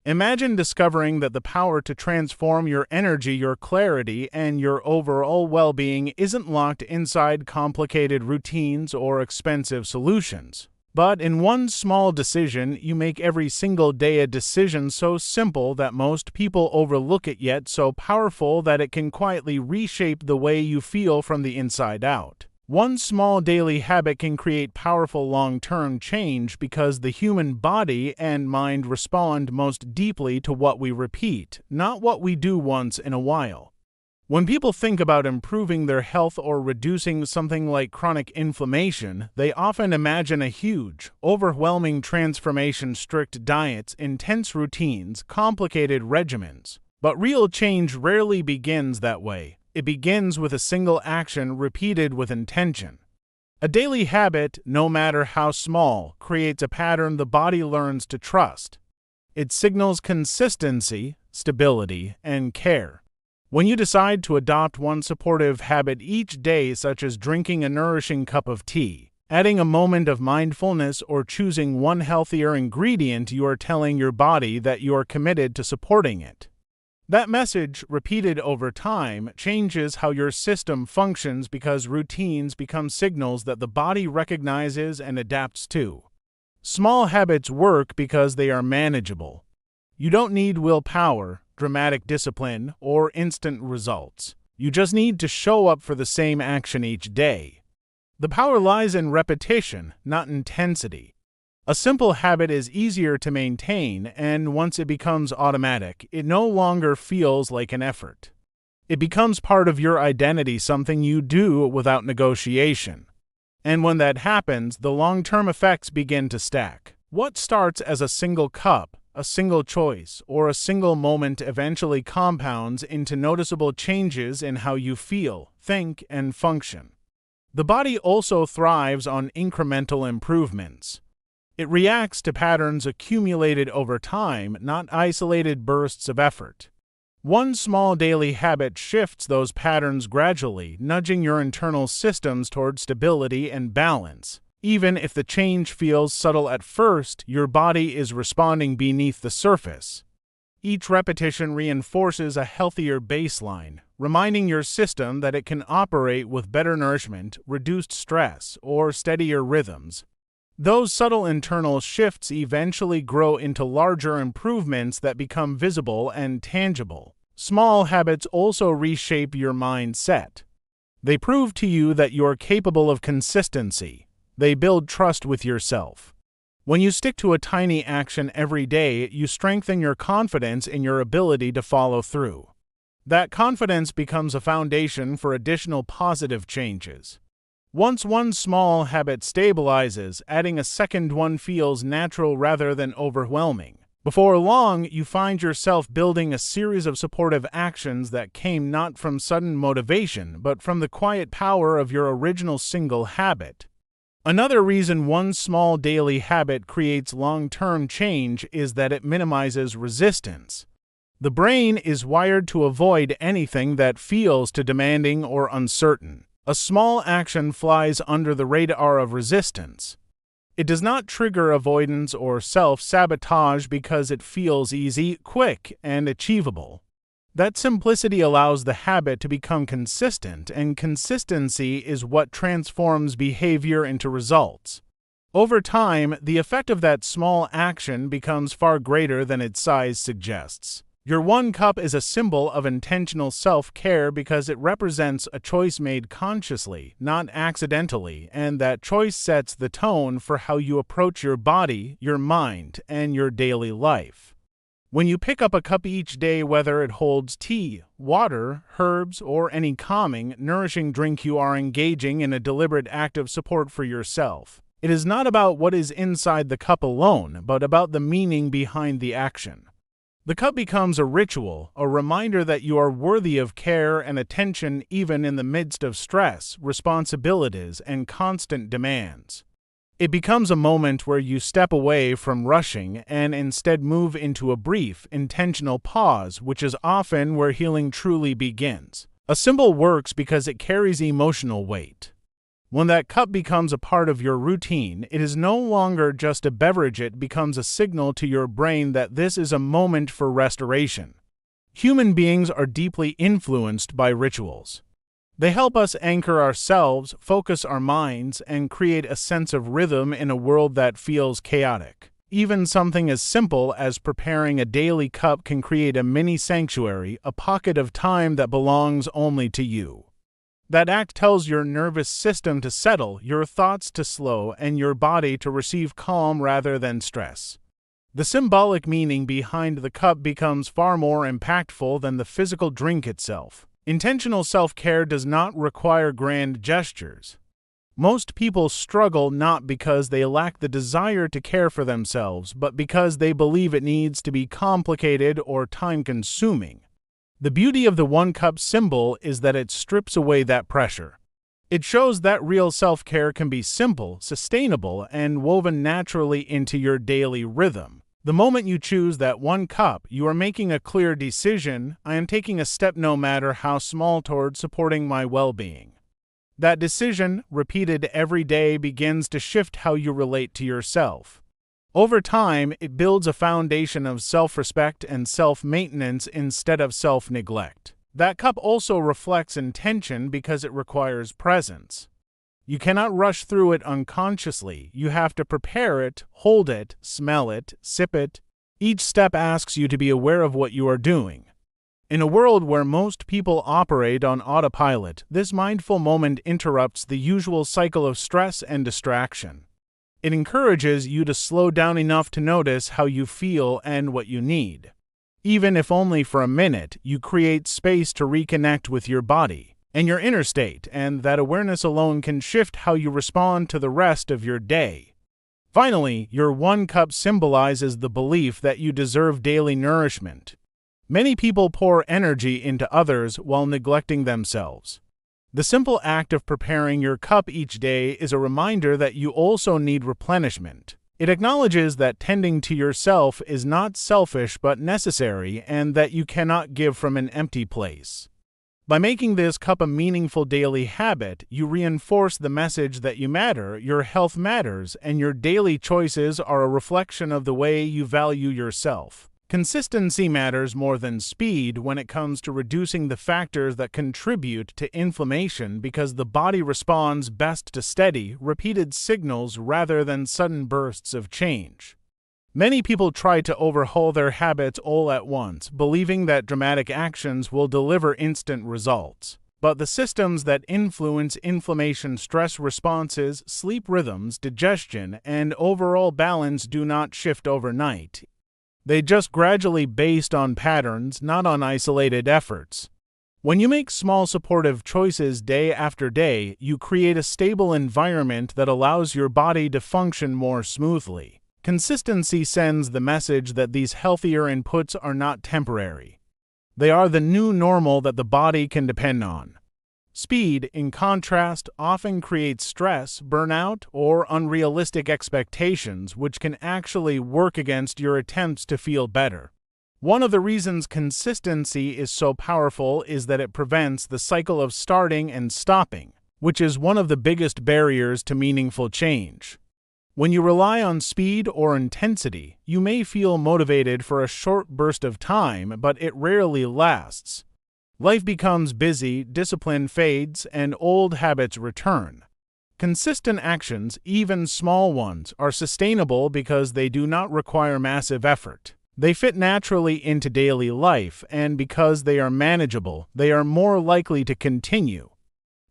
Imagine discovering that the power to transform your energy, your clarity, and your overall well-being isn't locked inside complicated routines or expensive solutions. But in one small decision, you make every single day a decision so simple that most people overlook it, yet so powerful that it can quietly reshape the way you feel from the inside out. One small daily habit can create powerful long-term change because the human body and mind respond most deeply to what we repeat, not what we do once in a while. When people think about improving their health or reducing something like chronic inflammation, they often imagine a huge, overwhelming transformation: strict diets, intense routines, complicated regimens. But real change rarely begins that way. It begins with a single action repeated with intention. A daily habit, no matter how small, creates a pattern the body learns to trust. It signals consistency, stability, and care. When you decide to adopt one supportive habit each day, such as drinking a nourishing cup of tea, adding a moment of mindfulness, or choosing one healthier ingredient, you are telling your body that you are committed to supporting it. That message, repeated over time, changes how your system functions because routines become signals that the body recognizes and adapts to. Small habits work because they are manageable. You don't need willpower, dramatic discipline, or instant results. You just need to show up for the same action each day. The power lies in repetition, not intensity. A simple habit is easier to maintain, and once it becomes automatic, it no longer feels like an effort. It becomes part of your identity, something you do without negotiation. And when that happens, the long-term effects begin to stack. What starts as a single cup, a single choice, or a single moment eventually compounds into noticeable changes in how you feel, think, and function. The body also thrives on incremental improvements. It reacts to patterns accumulated over time, not isolated bursts of effort. One small daily habit shifts those patterns gradually, nudging your internal systems toward stability and balance. Even if the change feels subtle at first, your body is responding beneath the surface. Each repetition reinforces a healthier baseline, reminding your system that it can operate with better nourishment, reduced stress, or steadier rhythms. Those subtle internal shifts eventually grow into larger improvements that become visible and tangible. Small habits also reshape your mindset. They prove to you that you're capable of consistency. They build trust with yourself. When you stick to a tiny action every day, you strengthen your confidence in your ability to follow through. That confidence becomes a foundation for additional positive changes. Once one small habit stabilizes, adding a second one feels natural rather than overwhelming. Before long, you find yourself building a series of supportive actions that came not from sudden motivation, but from the quiet power of your original single habit. Another reason one small daily habit creates long-term change is that it minimizes resistance. The brain is wired to avoid anything that feels too demanding or uncertain. A small action flies under the radar of resistance. It does not trigger avoidance or self-sabotage because it feels easy, quick, and achievable. That simplicity allows the habit to become consistent, and consistency is what transforms behavior into results. Over time, the effect of that small action becomes far greater than its size suggests. Your one cup is a symbol of intentional self-care because it represents a choice made consciously, not accidentally, and that choice sets the tone for how you approach your body, your mind, and your daily life. When you pick up a cup each day, whether it holds tea, water, herbs, or any calming, nourishing drink, you are engaging in a deliberate act of support for yourself. It is not about what is inside the cup alone, but about the meaning behind the action. The cup becomes a ritual, a reminder that you are worthy of care and attention even in the midst of stress, responsibilities, and constant demands. It becomes a moment where you step away from rushing and instead move into a brief, intentional pause, which is often where healing truly begins. A symbol works because it carries emotional weight. When that cup becomes a part of your routine, it is no longer just a beverage, it becomes a signal to your brain that this is a moment for restoration. Human beings are deeply influenced by rituals. They help us anchor ourselves, focus our minds, and create a sense of rhythm in a world that feels chaotic. Even something as simple as preparing a daily cup can create a mini sanctuary, a pocket of time that belongs only to you. That act tells your nervous system to settle, your thoughts to slow, and your body to receive calm rather than stress. The symbolic meaning behind the cup becomes far more impactful than the physical drink itself. Intentional self-care does not require grand gestures. Most people struggle not because they lack the desire to care for themselves, but because they believe it needs to be complicated or time-consuming. The beauty of the one-cup symbol is that it strips away that pressure. It shows that real self-care can be simple, sustainable, and woven naturally into your daily rhythm. The moment you choose that one cup, you are making a clear decision: I am taking a step, no matter how small, toward supporting my well-being. That decision, repeated every day, begins to shift how you relate to yourself. Over time, it builds a foundation of self-respect and self-maintenance instead of self-neglect. That cup also reflects intention because it requires presence. You cannot rush through it unconsciously. You have to prepare it, hold it, smell it, sip it. Each step asks you to be aware of what you are doing. In a world where most people operate on autopilot, this mindful moment interrupts the usual cycle of stress and distraction. It encourages you to slow down enough to notice how you feel and what you need. Even if only for a minute, you create space to reconnect with your body and your inner state, and that awareness alone can shift how you respond to the rest of your day. Finally, your one cup symbolizes the belief that you deserve daily nourishment. Many people pour energy into others while neglecting themselves. The simple act of preparing your cup each day is a reminder that you also need replenishment. It acknowledges that tending to yourself is not selfish but necessary, and that you cannot give from an empty place. By making this cup a meaningful daily habit, you reinforce the message that you matter, your health matters, and your daily choices are a reflection of the way you value yourself. Consistency matters more than speed when it comes to reducing the factors that contribute to inflammation, because the body responds best to steady, repeated signals rather than sudden bursts of change. Many people try to overhaul their habits all at once, believing that dramatic actions will deliver instant results. But the systems that influence inflammation, stress responses, sleep rhythms, digestion, and overall balance do not shift overnight. They just gradually based on patterns, not on isolated efforts. When you make small supportive choices day after day, you create a stable environment that allows your body to function more smoothly. Consistency sends the message that these healthier inputs are not temporary. They are the new normal that the body can depend on. Speed, in contrast, often creates stress, burnout, or unrealistic expectations, which can actually work against your attempts to feel better. One of the reasons consistency is so powerful is that it prevents the cycle of starting and stopping, which is one of the biggest barriers to meaningful change. When you rely on speed or intensity, you may feel motivated for a short burst of time, but it rarely lasts. Life becomes busy, discipline fades, and old habits return. Consistent actions, even small ones, are sustainable because they do not require massive effort. They fit naturally into daily life, and because they are manageable, they are more likely to continue.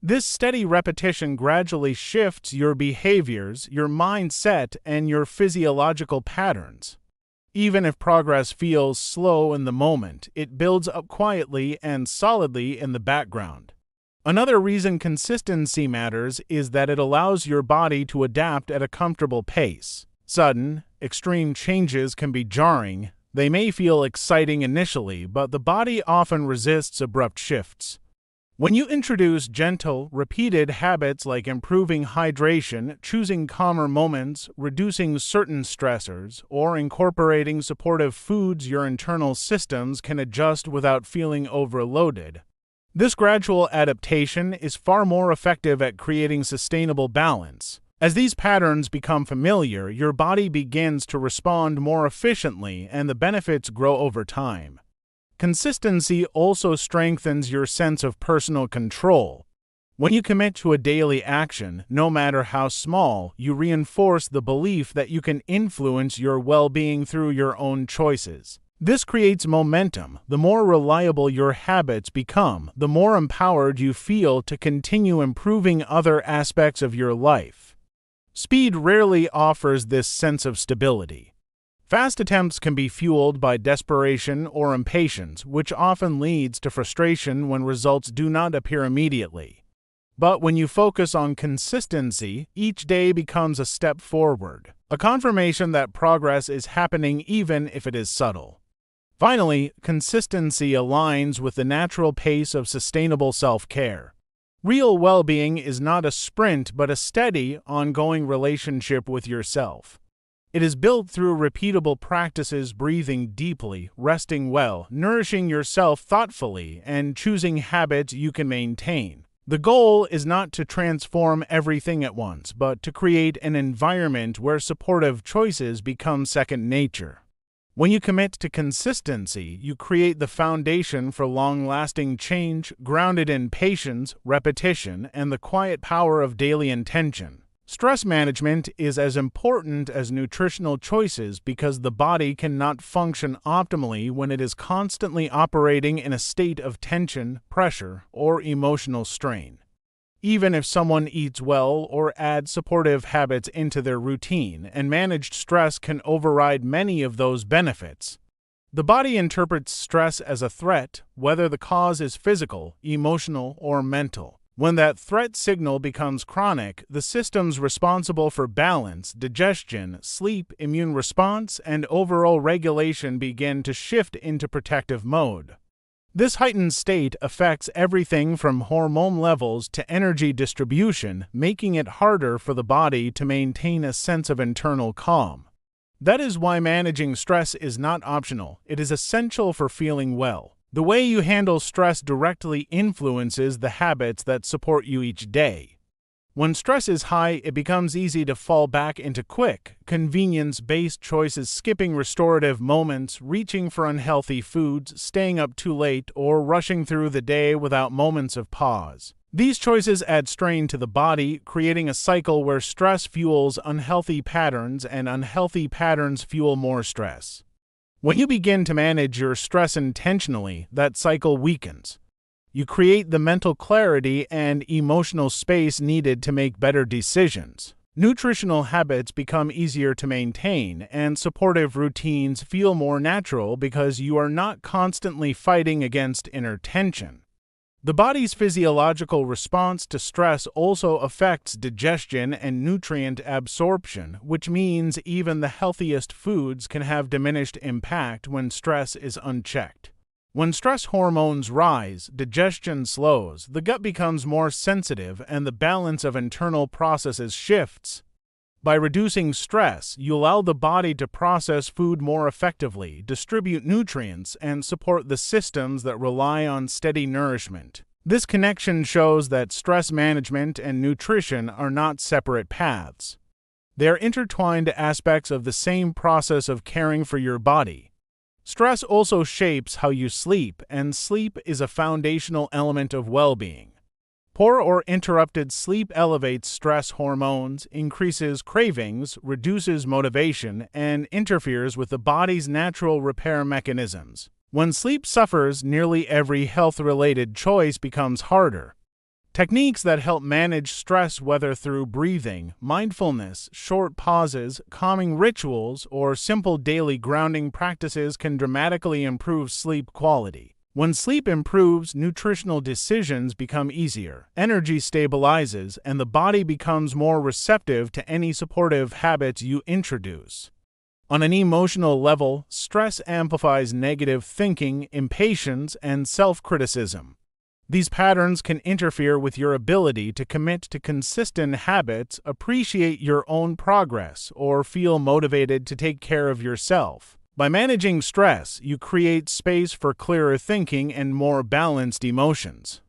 This steady repetition gradually shifts your behaviors, your mindset, and your physiological patterns. Even if progress feels slow in the moment, it builds up quietly and solidly in the background. Another reason consistency matters is that it allows your body to adapt at a comfortable pace. Sudden, extreme changes can be jarring. They may feel exciting initially, but the body often resists abrupt shifts. When you introduce gentle, repeated habits like improving hydration, choosing calmer moments, reducing certain stressors, or incorporating supportive foods, your internal systems can adjust without feeling overloaded. This gradual adaptation is far more effective at creating sustainable balance. As these patterns become familiar, your body begins to respond more efficiently and the benefits grow over time. Consistency also strengthens your sense of personal control. When you commit to a daily action, no matter how small, you reinforce the belief that you can influence your well-being through your own choices. This creates momentum. The more reliable your habits become, the more empowered you feel to continue improving other aspects of your life. Speed rarely offers this sense of stability. Fast attempts can be fueled by desperation or impatience, which often leads to frustration when results do not appear immediately. But when you focus on consistency, each day becomes a step forward, a confirmation that progress is happening even if it is subtle. Finally, consistency aligns with the natural pace of sustainable self-care. Real well-being is not a sprint but a steady, ongoing relationship with yourself. It is built through repeatable practices, breathing deeply, resting well, nourishing yourself thoughtfully, and choosing habits you can maintain. The goal is not to transform everything at once, but to create an environment where supportive choices become second nature. When you commit to consistency, you create the foundation for long-lasting change, grounded in patience, repetition, and the quiet power of daily intention. Stress management is as important as nutritional choices because the body cannot function optimally when it is constantly operating in a state of tension, pressure, or emotional strain. Even if someone eats well or adds supportive habits into their routine, and managed stress can override many of those benefits. The body interprets stress as a threat, whether the cause is physical, emotional, or mental. When that threat signal becomes chronic, the systems responsible for balance, digestion, sleep, immune response, and overall regulation begin to shift into protective mode. This heightened state affects everything from hormone levels to energy distribution, making it harder for the body to maintain a sense of internal calm. That is why managing stress is not optional. It is essential for feeling well. The way you handle stress directly influences the habits that support you each day. When stress is high, it becomes easy to fall back into quick, convenience-based choices, skipping restorative moments, reaching for unhealthy foods, staying up too late, or rushing through the day without moments of pause. These choices add strain to the body, creating a cycle where stress fuels unhealthy patterns and unhealthy patterns fuel more stress. When you begin to manage your stress intentionally, that cycle weakens. You create the mental clarity and emotional space needed to make better decisions. Nutritional habits become easier to maintain, and supportive routines feel more natural because you are not constantly fighting against inner tension. The body's physiological response to stress also affects digestion and nutrient absorption, which means even the healthiest foods can have diminished impact when stress is unchecked. When stress hormones rise, digestion slows, the gut becomes more sensitive, and the balance of internal processes shifts. By reducing stress, you allow the body to process food more effectively, distribute nutrients, and support the systems that rely on steady nourishment. This connection shows that stress management and nutrition are not separate paths. They are intertwined aspects of the same process of caring for your body. Stress also shapes how you sleep, and sleep is a foundational element of well-being. Poor or interrupted sleep elevates stress hormones, increases cravings, reduces motivation, and interferes with the body's natural repair mechanisms. When sleep suffers, nearly every health-related choice becomes harder. Techniques that help manage stress, whether through breathing, mindfulness, short pauses, calming rituals, or simple daily grounding practices can dramatically improve sleep quality. When sleep improves, nutritional decisions become easier, energy stabilizes, and the body becomes more receptive to any supportive habits you introduce. On an emotional level, stress amplifies negative thinking, impatience, and self-criticism. These patterns can interfere with your ability to commit to consistent habits, appreciate your own progress, or feel motivated to take care of yourself. By managing stress, you create space for clearer thinking and more balanced emotions.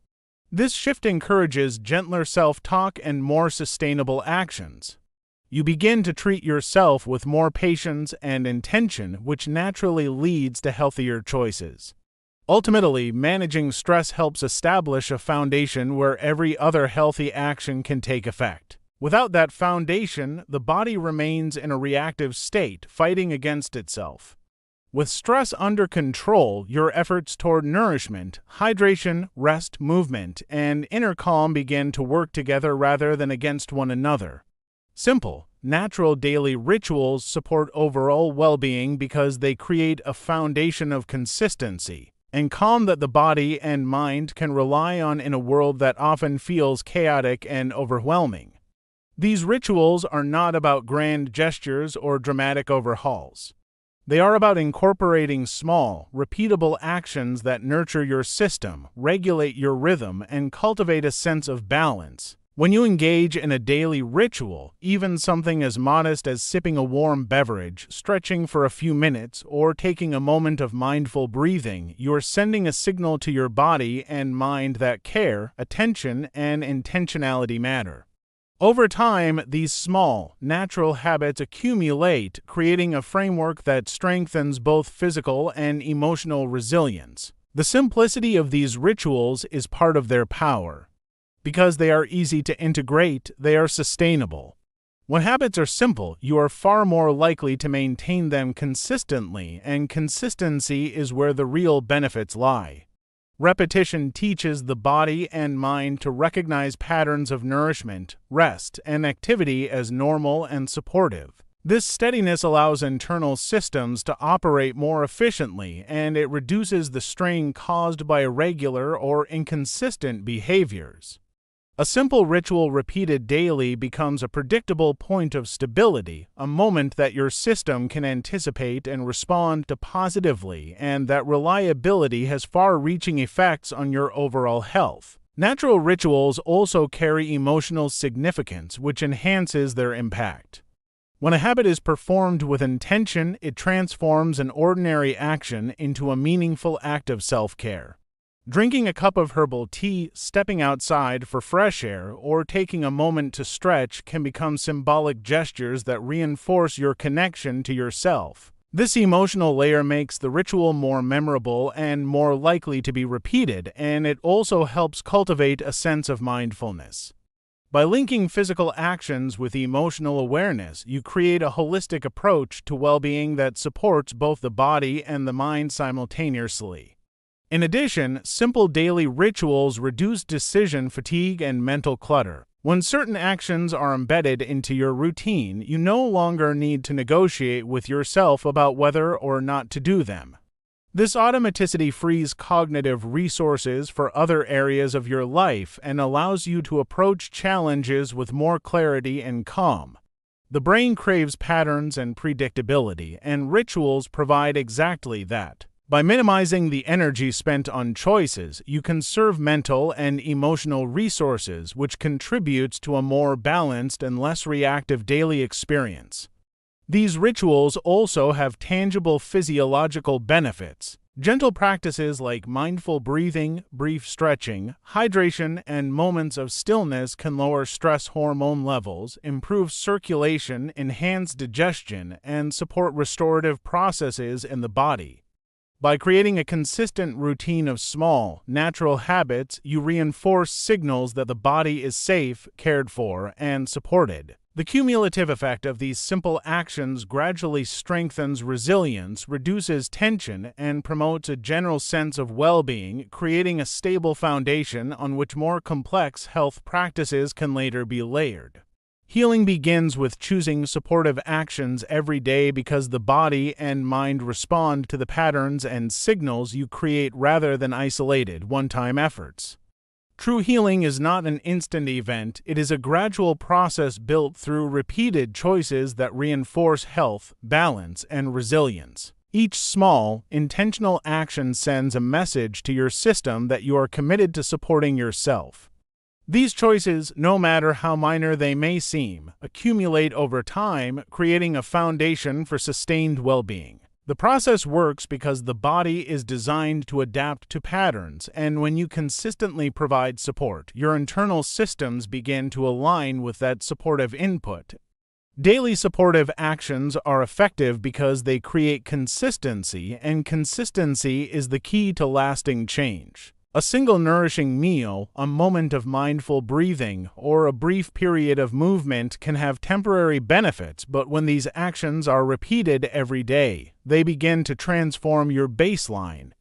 This shift encourages gentler self-talk and more sustainable actions. You begin to treat yourself with more patience and intention, which naturally leads to healthier choices. Ultimately, managing stress helps establish a foundation where every other healthy action can take effect. Without that foundation, the body remains in a reactive state, fighting against itself. With stress under control, your efforts toward nourishment, hydration, rest, movement, and inner calm begin to work together rather than against one another. Simple, natural daily rituals support overall well-being because they create a foundation of consistency and calm that the body and mind can rely on in a world that often feels chaotic and overwhelming. These rituals are not about grand gestures or dramatic overhauls. They are about incorporating small, repeatable actions that nurture your system, regulate your rhythm, and cultivate a sense of balance. When you engage in a daily ritual, even something as modest as sipping a warm beverage, stretching for a few minutes, or taking a moment of mindful breathing, you are sending a signal to your body and mind that care, attention, and intentionality matter. Over time, these small, natural habits accumulate, creating a framework that strengthens both physical and emotional resilience. The simplicity of these rituals is part of their power. Because they are easy to integrate, they are sustainable. When habits are simple, you are far more likely to maintain them consistently, and consistency is where the real benefits lie. Repetition teaches the body and mind to recognize patterns of nourishment, rest, and activity as normal and supportive. This steadiness allows internal systems to operate more efficiently, and it reduces the strain caused by irregular or inconsistent behaviors. A simple ritual repeated daily becomes a predictable point of stability, a moment that your system can anticipate and respond to positively, and that reliability has far-reaching effects on your overall health. Natural rituals also carry emotional significance, which enhances their impact. When a habit is performed with intention, it transforms an ordinary action into a meaningful act of self-care. Drinking a cup of herbal tea, stepping outside for fresh air, or taking a moment to stretch can become symbolic gestures that reinforce your connection to yourself. This emotional layer makes the ritual more memorable and more likely to be repeated, and it also helps cultivate a sense of mindfulness. By linking physical actions with emotional awareness, you create a holistic approach to well-being that supports both the body and the mind simultaneously. In addition, simple daily rituals reduce decision fatigue and mental clutter. When certain actions are embedded into your routine, you no longer need to negotiate with yourself about whether or not to do them. This automaticity frees cognitive resources for other areas of your life and allows you to approach challenges with more clarity and calm. The brain craves patterns and predictability, and rituals provide exactly that. By minimizing the energy spent on choices, you conserve mental and emotional resources, which contributes to a more balanced and less reactive daily experience. These rituals also have tangible physiological benefits. Gentle practices like mindful breathing, brief stretching, hydration, and moments of stillness can lower stress hormone levels, improve circulation, enhance digestion, and support restorative processes in the body. By creating a consistent routine of small, natural habits, you reinforce signals that the body is safe, cared for, and supported. The cumulative effect of these simple actions gradually strengthens resilience, reduces tension, and promotes a general sense of well-being, creating a stable foundation on which more complex health practices can later be layered. Healing begins with choosing supportive actions every day because the body and mind respond to the patterns and signals you create rather than isolated, one-time efforts. True healing is not an instant event, it is a gradual process built through repeated choices that reinforce health, balance, and resilience. Each small, intentional action sends a message to your system that you are committed to supporting yourself. These choices, no matter how minor they may seem, accumulate over time, creating a foundation for sustained well-being. The process works because the body is designed to adapt to patterns, and when you consistently provide support, your internal systems begin to align with that supportive input. Daily supportive actions are effective because they create consistency, and consistency is the key to lasting change. A single nourishing meal, a moment of mindful breathing, or a brief period of movement can have temporary benefits, but when these actions are repeated every day, they begin to transform your baseline.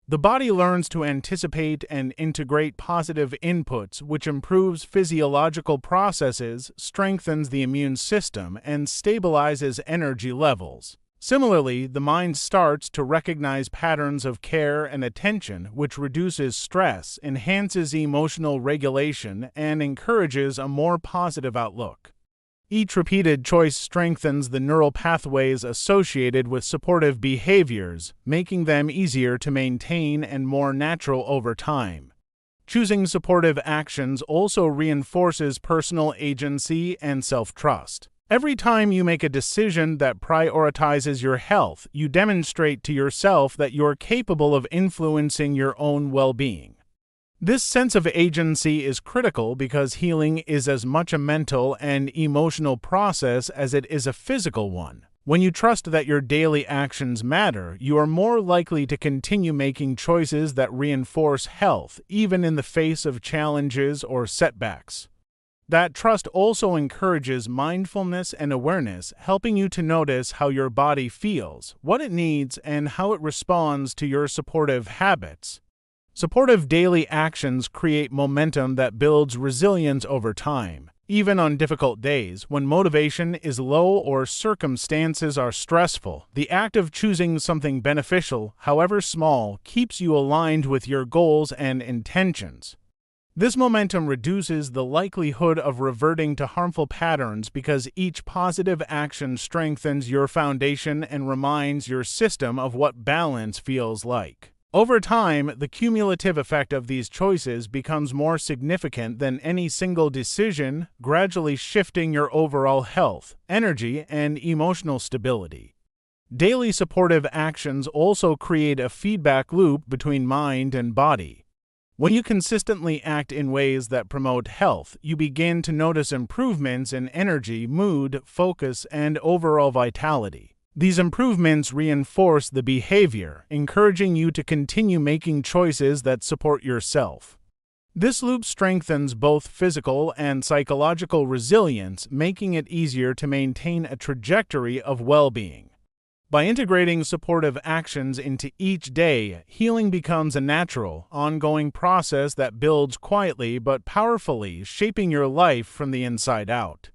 The body learns to anticipate and integrate positive inputs, which improves physiological processes, strengthens the immune system, and stabilizes energy levels. Similarly, the mind starts to recognize patterns of care and attention, which reduces stress, enhances emotional regulation, and encourages a more positive outlook. Each repeated choice strengthens the neural pathways associated with supportive behaviors, making them easier to maintain and more natural over time. Choosing supportive actions also reinforces personal agency and self-trust. Every time you make a decision that prioritizes your health, you demonstrate to yourself that you're capable of influencing your own well-being. This sense of agency is critical because healing is as much a mental and emotional process as it is a physical one. When you trust that your daily actions matter, you are more likely to continue making choices that reinforce health, even in the face of challenges or setbacks. That trust also encourages mindfulness and awareness, helping you to notice how your body feels, what it needs, and how it responds to your supportive habits. Supportive daily actions create momentum that builds resilience over time. Even on difficult days, when motivation is low or circumstances are stressful, the act of choosing something beneficial, however small, keeps you aligned with your goals and intentions. This momentum reduces the likelihood of reverting to harmful patterns because each positive action strengthens your foundation and reminds your system of what balance feels like. Over time, the cumulative effect of these choices becomes more significant than any single decision, gradually shifting your overall health, energy, and emotional stability. Daily supportive actions also create a feedback loop between mind and body. When you consistently act in ways that promote health, you begin to notice improvements in energy, mood, focus, and overall vitality. These improvements reinforce the behavior, encouraging you to continue making choices that support yourself. This loop strengthens both physical and psychological resilience, making it easier to maintain a trajectory of well-being. By integrating supportive actions into each day, healing becomes a natural, ongoing process that builds quietly but powerfully, shaping your life from the inside out.